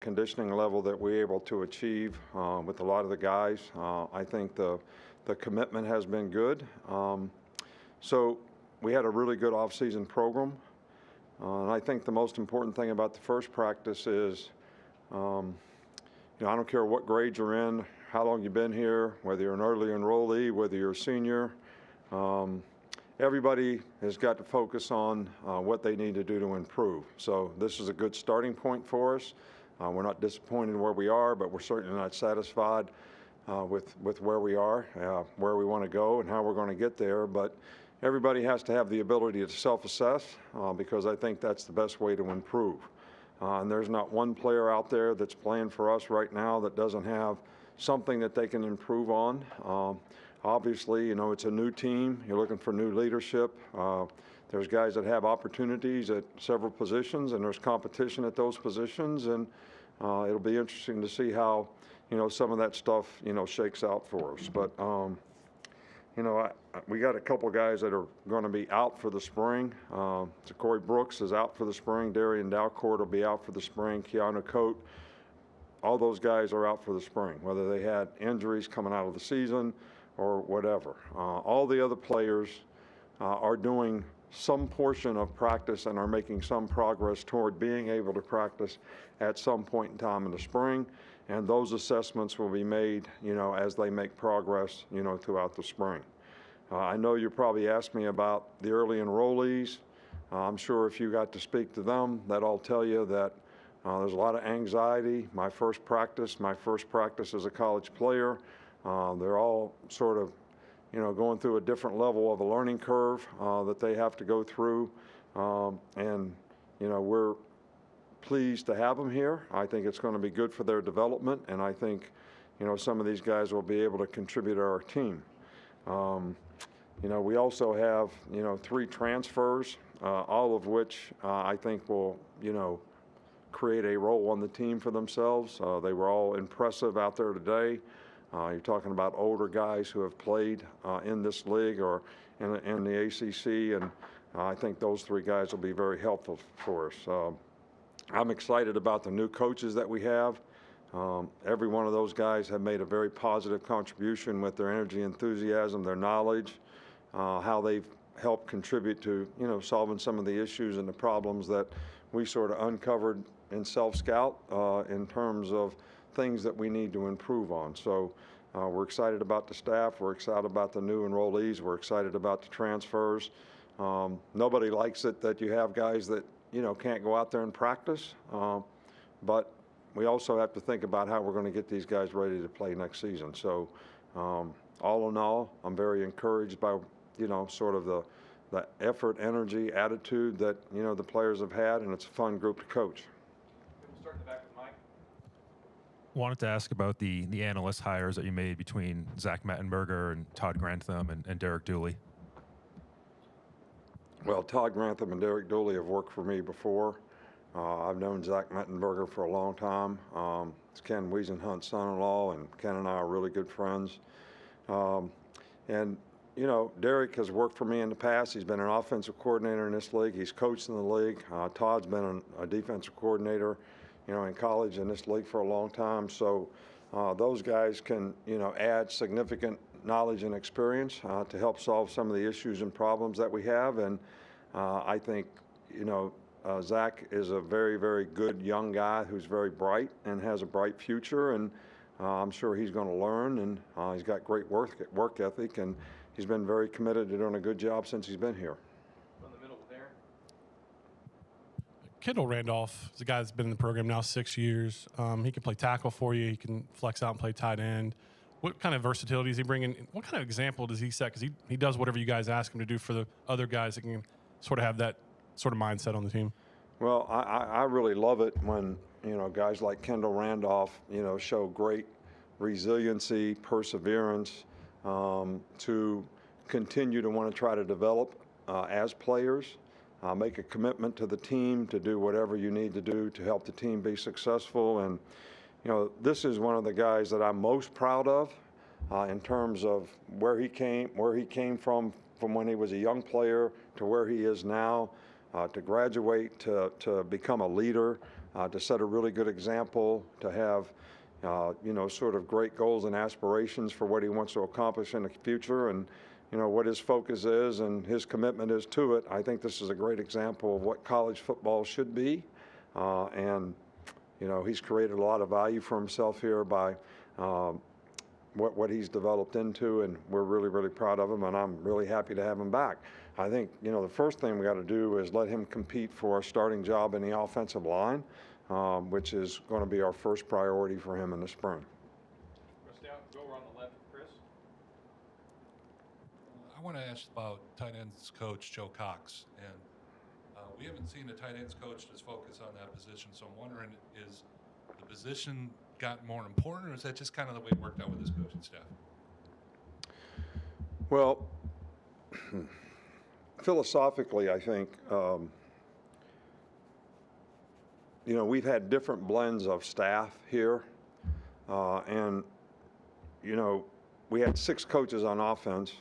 conditioning level that we're able to achieve with a lot of the guys. I think the commitment has been good. So we had a really good off-season program. And I think the most important thing about the first practice is, I don't care what grade you're in, how long you've been here, whether you're an early enrollee, whether you're a senior. Everybody has got to focus on what they need to do to improve. So this is a good starting point for us. We're not disappointed where we are, but we're certainly not satisfied with where we are, where we want to go, and how we're going to get there. But everybody has to have the ability to self-assess because I think that's the best way to improve. And there's not one player out there that's playing for us right now that doesn't have something that they can improve on. Obviously, it's a new team. You're looking for new leadership. There's guys that have opportunities at several positions, and there's competition at those positions. And it'll be interesting to see how, some of that stuff, shakes out for us. But, we got a couple guys that are going to be out for the spring. Corey Brooks is out for the spring. Darian Dalcourt will be out for the spring. Keanu Coate. All those guys are out for the spring, whether they had injuries coming out of the season or whatever. All the other players are doing some portion of practice and are making some progress toward being able to practice at some point in time in the spring. And those assessments will be made, as they make progress, throughout the spring. I know you probably asked me about the early enrollees. I'm sure if you got to speak to them, that all tell you that there's a lot of anxiety. My first practice as a college player. They're all sort of, going through a different level of a learning curve that they have to go through. And we're pleased to have them here. I think it's going to be good for their development, and I think, some of these guys will be able to contribute to our team. We also have, 3 transfers, all of which I think will, create a role on the team for themselves. They were all impressive out there today. You're talking about older guys who have played in this league or in the ACC, and I think those 3 guys will be very helpful for us. I'm excited about the new coaches that we have. Every one of those guys have made a very positive contribution with their energy, enthusiasm, their knowledge, how they've helped contribute to, solving some of the issues and the problems that we sort of uncovered in self-scout in terms of things that we need to improve on. So we're excited about the staff. We're excited about the new enrollees. We're excited about the transfers. Nobody likes it that you have guys that, can't go out there and practice. But we also have to think about how we're going to get these guys ready to play next season. So all in all, I'm very encouraged by, sort of the effort, energy, attitude that, the players have had, and it's a fun group to coach. We'll start in the back with Mike. Wanted to ask about the analyst hires that you made between Zach Mettenberger and Todd Grantham and Derek Dooley. Well, Todd Grantham and Derek Dooley have worked for me before. I've known Zach Mettenberger for a long time. It's Ken Wiesenhunt's son-in-law, and Ken and I are really good friends. And Derek has worked for me in the past. He's been an offensive coordinator in this league. He's coached in the league. Todd's been a defensive coordinator, in college in this league for a long time. So those guys can, add significant knowledge and experience to help solve some of the issues and problems that we have. And I think, Zach is a very, very good young guy who's very bright and has a bright future. And I'm sure he's going to learn, and he's got great work ethic, and he's been very committed to doing a good job since he's been here. In the middle with Aaron. Kendall Randolph is a guy that's been in the program now 6 years. He can play tackle for you. He can flex out and play tight end. What kind of versatility is he bringing? What kind of example does he set? Because he does whatever you guys ask him to do for the other guys that can sort of have that sort of mindset on the team. Well, I really love it when, guys like Kendall Randolph, show great resiliency, perseverance to continue to want to try to develop as players, make a commitment to the team to do whatever you need to do to help the team be successful. And, this is one of the guys that I'm most proud of in terms of where he came from when he was a young player to where he is now, to graduate, to become a leader, to set a really good example, to have, sort of great goals and aspirations for what he wants to accomplish in the future, and what his focus is and his commitment is to it. I think this is a great example of what college football should be, and he's created a lot of value for himself here by what he's developed into, and we're really, really proud of him, and I'm really happy to have him back. I think, the first thing we got to do is let him compete for a starting job in the offensive line, which is going to be our first priority for him in the spring. Go on the left, Chris. I want to ask about tight ends coach Joe Cox, and we haven't seen a tight ends coach that's focused on that position. So I'm wondering, is the position got more important, or is that just kind of the way it worked out with his coaching staff? Well, philosophically, I think we've had different blends of staff here, and we had 6 coaches on offense,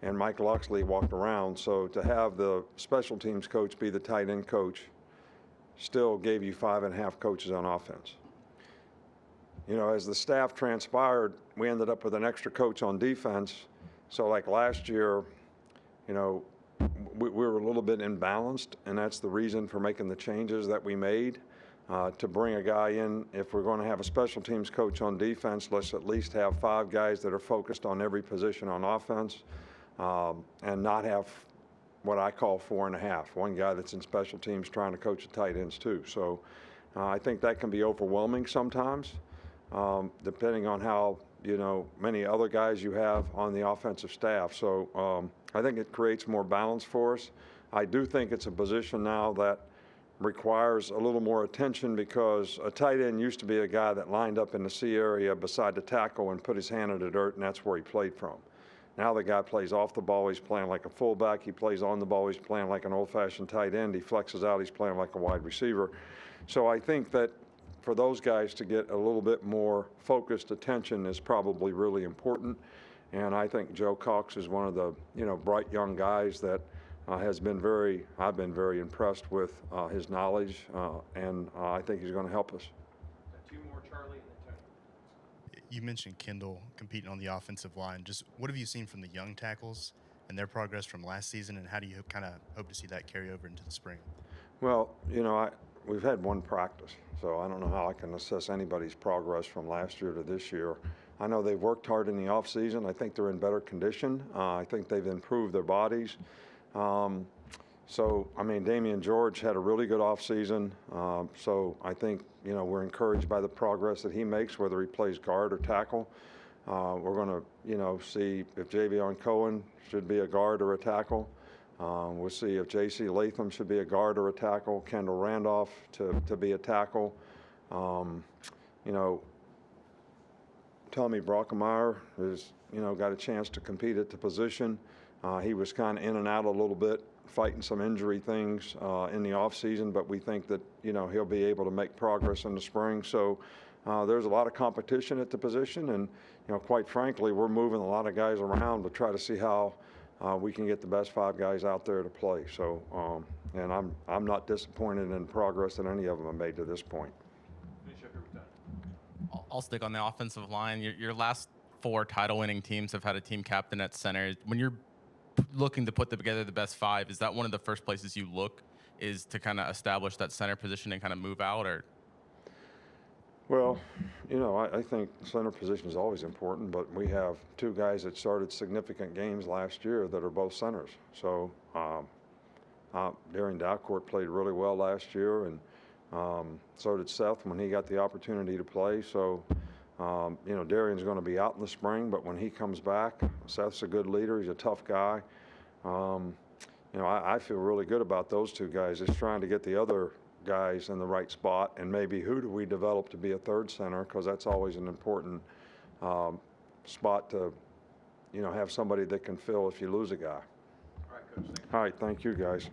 and Mike Loxley walked around. So to have the special teams coach be the tight end coach still gave you 5.5 coaches on offense. As the staff transpired, we ended up with an extra coach on defense. So like last year, we were a little bit imbalanced, and that's the reason for making the changes that we made to bring a guy in. If we're going to have a special teams coach on defense, let's at least have 5 guys that are focused on every position on offense, and not have what I call 4.5. One guy that's in special teams trying to coach the tight ends too. So I think that can be overwhelming sometimes, depending on how many other guys you have on the offensive staff. So I think it creates more balance for us. I do think it's a position now that requires a little more attention, because a tight end used to be a guy that lined up in the C area beside the tackle and put his hand in the dirt, and that's where he played from. Now the guy plays off the ball, he's playing like a fullback. He plays on the ball, he's playing like an old-fashioned tight end. He flexes out, he's playing like a wide receiver. So I think that for those guys to get a little bit more focused attention is probably really important. And I think Joe Cox is one of the bright young guys that I've been very impressed with his knowledge, and I think he's going to help us. Got 2 more, Charlie, and then Tony. You mentioned Kendall competing on the offensive line. Just what have you seen from the young tackles and their progress from last season, and how do you kind of hope to see that carry over into the spring? Well, we've had 1 practice, so I don't know how I can assess anybody's progress from last year to this year. I know they've worked hard in the off season. I think they're in better condition. I think they've improved their bodies. Damian George had a really good off season. So I think, we're encouraged by the progress that he makes, whether he plays guard or tackle. We're going to, see if Javion Cohen should be a guard or a tackle. We'll see if J.C. Latham should be a guard or a tackle, Kendall Randolph to be a tackle. Tommy Brockemeyer has, got a chance to compete at the position. He was kind of in and out a little bit, fighting some injury things in the offseason, but we think that, he'll be able to make progress in the spring. So there's a lot of competition at the position, and, quite frankly, we're moving a lot of guys around to try to see how we can get the best 5 guys out there to play. So, and I'm not disappointed in the progress that any of them have made to this point. Finish up here with Tony. I'll stick on the offensive line. Your last 4 title-winning teams have had a team captain at center. When you're looking to put together the best 5, is that one of the first places you look, is to kind of establish that center position and kind of move out? Or Well, I think center position is always important, but we have 2 guys that started significant games last year that are both centers. So Darian Dalcourt played really well last year, and so did Seth when he got the opportunity to play. So Darian's going to be out in the spring, but when he comes back, Seth's a good leader. He's a tough guy. I feel really good about those 2 guys. Just trying to get the other guys in the right spot, and maybe who do we develop to be a 3rd center, because that's always an important spot to have somebody that can fill if you lose a guy. All right, Coach. Thank you. All right, thank you guys.